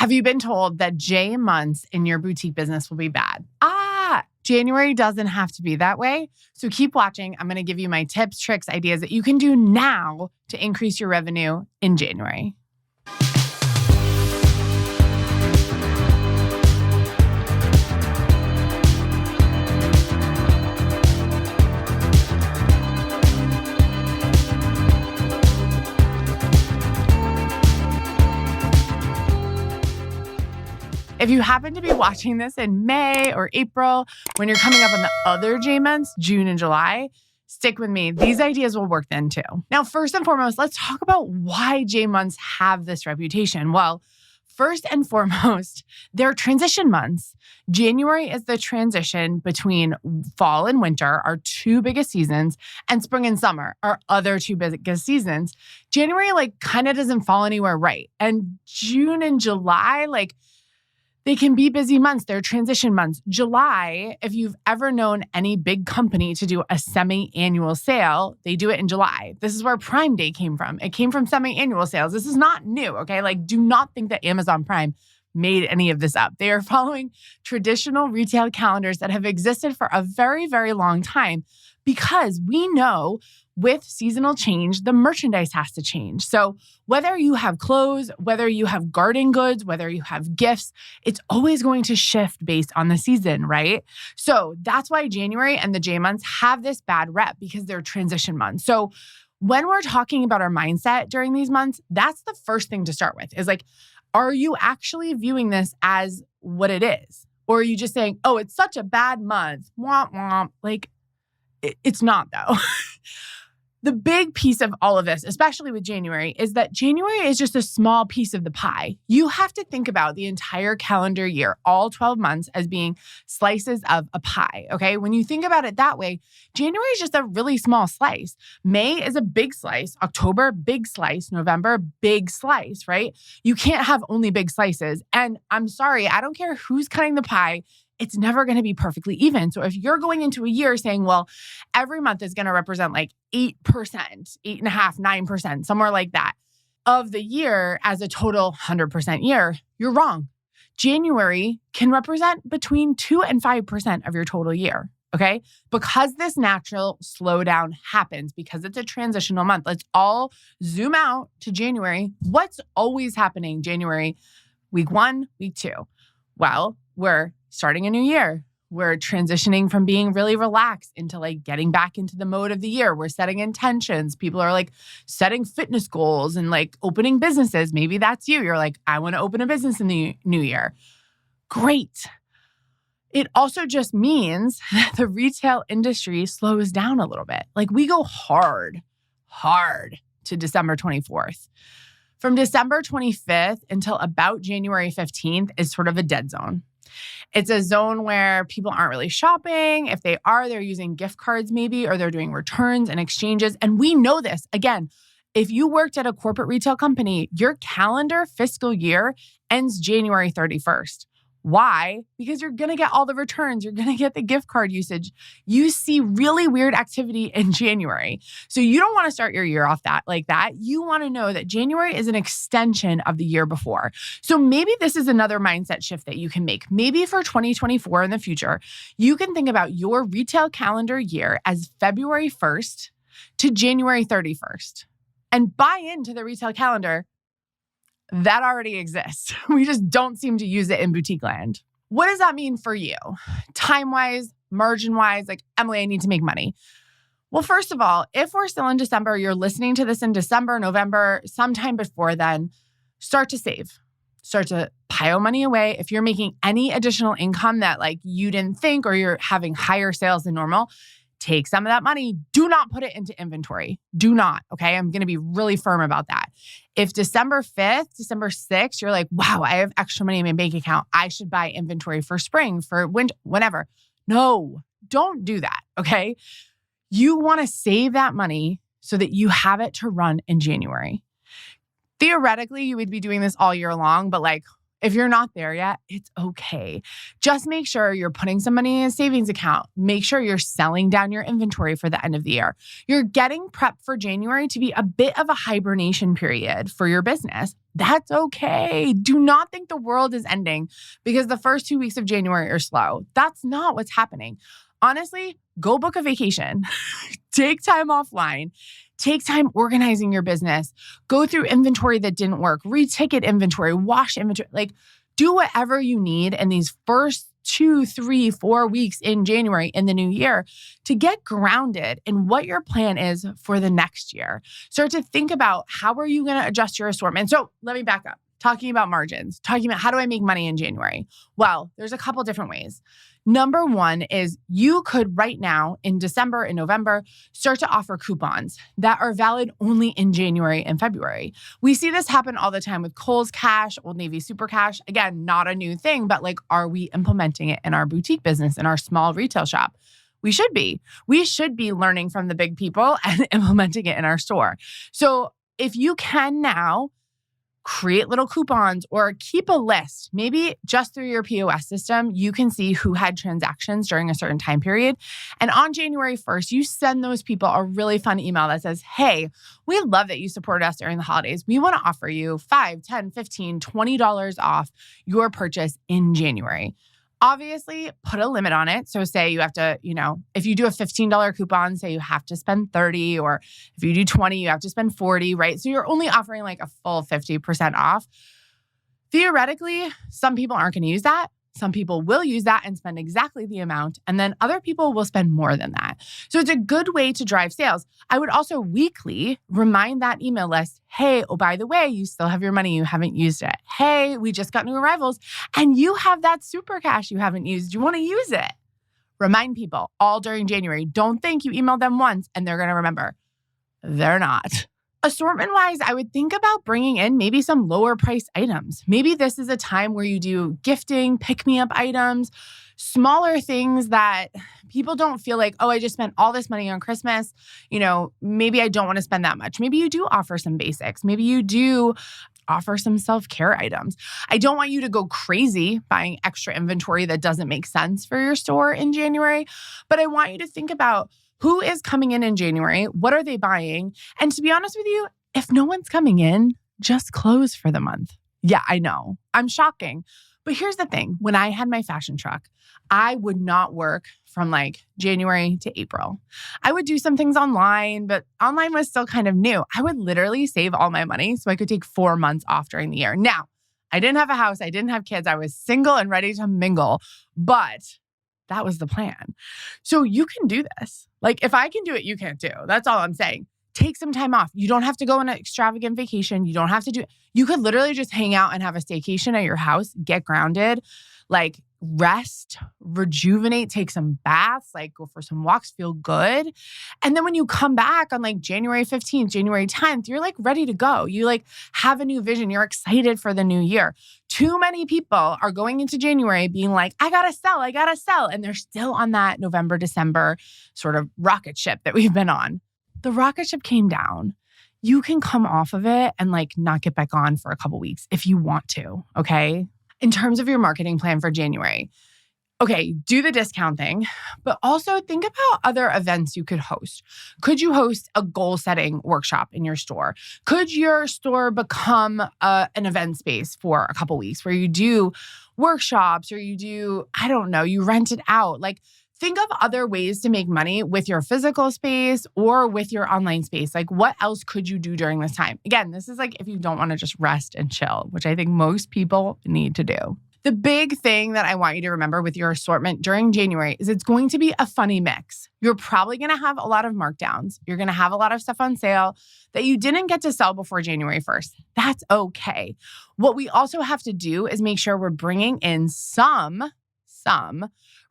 Have you been told that J months in your boutique business will be bad? January doesn't have to be that way. So keep watching. I'm going to give you my tips, tricks, ideas that you can do now to increase your revenue in January. If you happen to be watching this in May or April, when you're coming up on the other J months, June and July, stick with me. These ideas will work then too. Now, first and foremost, let's talk about why J months have this reputation. Well, first and foremost, they're transition months. January is the transition between fall and winter, our two biggest seasons, and spring and summer, our other two biggest seasons. January kind of doesn't fall anywhere right. And June and July, they can be busy months. They're transition months. July, if you've ever known any big company to do a semi-annual sale, they do it in July. This is where Prime Day came from. It came from semi-annual sales. This is not new, okay? Do not think that Amazon Prime made any of this up. They are following traditional retail calendars that have existed for a very, very long time because we know with seasonal change, the merchandise has to change. So whether you have clothes, whether you have garden goods, whether you have gifts, it's always going to shift based on the season, right? So that's why January and the J months have this bad rep because they're transition months. So when we're talking about our mindset during these months, that's the first thing to start with is are you actually viewing this as what it is? Or are you just saying, oh, it's such a bad month, womp womp. It's not though. The big piece of all of this, especially with January, is that January is just a small piece of the pie. You have to think about the entire calendar year, all 12 months, as being slices of a pie, okay? When you think about it that way, January is just a really small slice. May is a big slice. October, big slice. November, big slice, right? You can't have only big slices. And I'm sorry, I don't care who's cutting the pie. It's never going to be perfectly even. So if you're going into a year saying, well, every month is going to represent 8%, 8.5%, 9%, somewhere like that of the year as a total 100% year, you're wrong. January can represent between 2 and 5% of your total year. Okay. Because this natural slowdown happens because it's a transitional month. Let's all zoom out to January. What's always happening January, week 1, week 2? Well, we're starting a new year. We're transitioning from being really relaxed into getting back into the mode of the year. We're setting intentions. People are setting fitness goals and opening businesses. Maybe that's you. You're I want to open a business in the new year. Great. It also just means that the retail industry slows down a little bit. We go hard to December 24th. From December 25th until about January 15th is sort of a dead zone. It's a zone where people aren't really shopping. If they are, they're using gift cards maybe, or they're doing returns and exchanges. And we know this. Again, if you worked at a corporate retail company, your calendar fiscal year ends January 31st. Why? Because you're going to get all the returns. You're going to get the gift card usage. You see really weird activity in January. So you don't want to start your year off like that. You want to know that January is an extension of the year before. So maybe this is another mindset shift that you can make. Maybe for 2024 in the future, you can think about your retail calendar year as February 1st to January 31st and buy into the retail calendar that already exists. We just don't seem to use it in boutique land. What does that mean for you? Time-wise, margin-wise, Emily, I need to make money. Well, first of all, if we're still in December, you're listening to this in December, November, sometime before then, start to save. Start to pile money away. If you're making any additional income that you didn't think, or you're having higher sales than normal, take some of that money. Do not put it into inventory. Do not, okay? I'm going to be really firm about that. If December 5th, December 6th, you're wow, I have extra money in my bank account. I should buy inventory for spring, for winter, whenever. No, don't do that, okay? You want to save that money so that you have it to run in January. Theoretically, you would be doing this all year long, but If you're not there yet, it's okay. Just make sure you're putting some money in a savings account. Make sure you're selling down your inventory for the end of the year. You're getting prepped for January to be a bit of a hibernation period for your business. That's okay. Do not think the world is ending because the first 2 weeks of January are slow. That's not what's happening. Honestly, go book a vacation. Take time offline. Take time organizing your business. Go through inventory that didn't work. Reticket inventory. Wash inventory. Like, do whatever you need in these first 2, 3, 4 weeks in January in the new year to get grounded in what your plan is for the next year. Start to think about how are you going to adjust your assortment. So let me back up. Talking about margins, talking about how do I make money in January? Well, there's a couple different ways. Number one is you could right now in December and November start to offer coupons that are valid only in January and February. We see this happen all the time with Kohl's Cash, Old Navy Super Cash. Again, not a new thing, but like, are we implementing it in our boutique business, in our small retail shop? We should be. We should be learning from the big people and implementing it in our store. So if you can now, create little coupons or keep a list. Maybe just through your POS system, you can see who had transactions during a certain time period. And on January 1st, you send those people a really fun email that says, hey, we love that you supported us during the holidays. We want to offer you $5, $10, $15, $20 off your purchase in January. Obviously, put a limit on it. So say you have to, if you do a $15 coupon, say you have to spend 30, or if you do 20, you have to spend 40, right? So you're only offering like a full 50% off. Theoretically, some people aren't going to use that. Some people will use that and spend exactly the amount, and then other people will spend more than that. So it's a good way to drive sales. I would also weekly remind that email list, hey, oh, by the way, you still have your money, you haven't used it. Hey, we just got new arrivals, and you have that super cash you haven't used. You want to use it. Remind people all during January. Don't think you emailed them once and they're going to remember. They're not. Assortment-wise, I would think about bringing in maybe some lower priced items. Maybe this is a time where you do gifting, pick-me-up items, smaller things that people don't feel like, oh, I just spent all this money on Christmas. Maybe I don't want to spend that much. Maybe you do offer some basics. Maybe you do offer some self-care items. I don't want you to go crazy buying extra inventory that doesn't make sense for your store in January, but I want you to think about who is coming in January? What are they buying? And to be honest with you, if no one's coming in, just close for the month. Yeah, I know. I'm shocking. But here's the thing. When I had my fashion truck, I would not work from like January to April. I would do some things online, but online was still kind of new. I would literally save all my money so I could take 4 months off during the year. Now, I didn't have a house. I didn't have kids. I was single and ready to mingle, but that was the plan. So you can do this. Like, if I can do it, you can too. That's all I'm saying. Take some time off. You don't have to go on an extravagant vacation. You don't have to do it. You could literally just hang out and have a staycation at your house, get grounded, like rest, rejuvenate, take some baths, like go for some walks, feel good. And then when you come back on like January 15th, January 10th, you're like ready to go. You like have a new vision. You're excited for the new year. Too many people are going into January being like, I gotta sell. And they're still on that November, December sort of rocket ship that we've been on. The rocket ship came down. You can come off of it and like not get back on for a couple weeks if you want to, okay? In terms of your marketing plan for January, okay, do the discount thing, but also think about other events you could host. Could you host a goal-setting workshop in your store? Could your store become an event space for a couple weeks where you do workshops or you do, I don't know, you rent it out? Like, think of other ways to make money with your physical space or with your online space. Like, what else could you do during this time? Again, this is like if you don't want to just rest and chill, which I think most people need to do. The big thing that I want you to remember with your assortment during January is it's going to be a funny mix. You're probably going to have a lot of markdowns. You're going to have a lot of stuff on sale that you didn't get to sell before January 1st. That's okay. What we also have to do is make sure we're bringing in some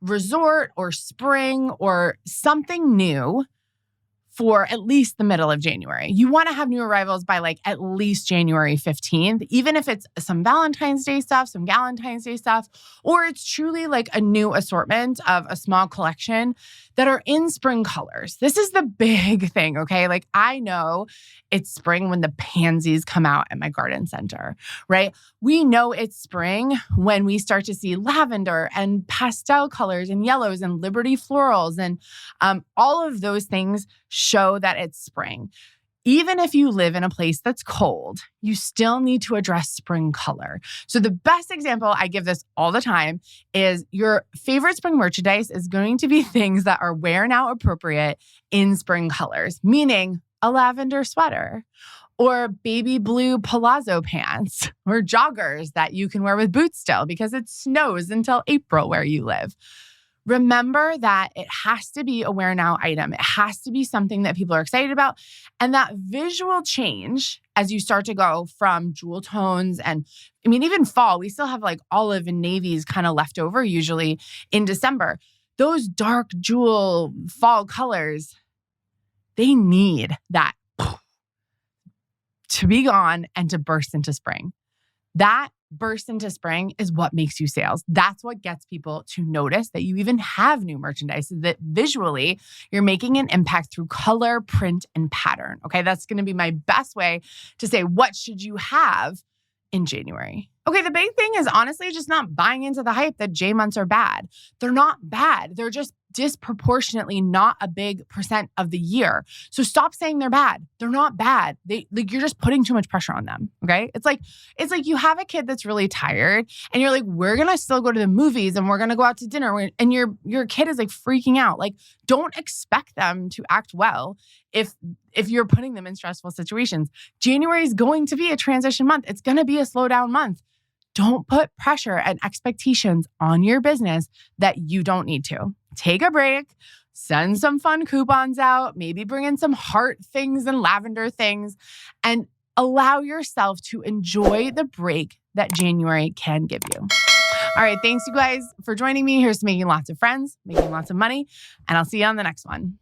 resort or spring or something new for at least the middle of January. You want to have new arrivals by like at least January 15th, even if it's some Valentine's Day stuff, some Galentine's Day stuff, or it's truly like a new assortment of a small collection that are in spring colors. This is the big thing, okay? Like I know it's spring when the pansies come out at my garden center, right? We know it's spring when we start to see lavender and pastel colors and yellows and Liberty florals and all of those things show that it's spring. Even if you live in a place that's cold, you still need to address spring color. So the best example, I give this all the time, is your favorite spring merchandise is going to be things that are wear now appropriate in spring colors, meaning a lavender sweater or baby blue palazzo pants or joggers that you can wear with boots still because it snows until April where you live. Remember that it has to be a wear now item. It has to be something that people are excited about. And that visual change as you start to go from jewel tones and even fall, we still have like olive and navies kind of left over usually in December. Those dark jewel fall colors, they need that to be gone and to burst into spring. That burst into spring is what makes you sales. That's what gets people to notice that you even have new merchandise, that visually you're making an impact through color, print, and pattern. Okay, that's going to be my best way to say what should you have in January. Okay, the big thing is honestly just not buying into the hype that J months are bad. They're not bad. They're just disproportionately not a big percent of the year. So stop saying they're bad. They're not bad. You're just putting too much pressure on them. Okay. It's like you have a kid that's really tired and you're like, we're going to still go to the movies and we're going to go out to dinner. And your kid is like freaking out. Like, don't expect them to act well if you're putting them in stressful situations. January is going to be a transition month. It's going to be a slowdown month. Don't put pressure and expectations on your business that you don't need to. Take a break, send some fun coupons out, maybe bring in some heart things and lavender things, and allow yourself to enjoy the break that January can give you. All right, thanks you guys for joining me. Here's to making lots of friends, making lots of money, and I'll see you on the next one.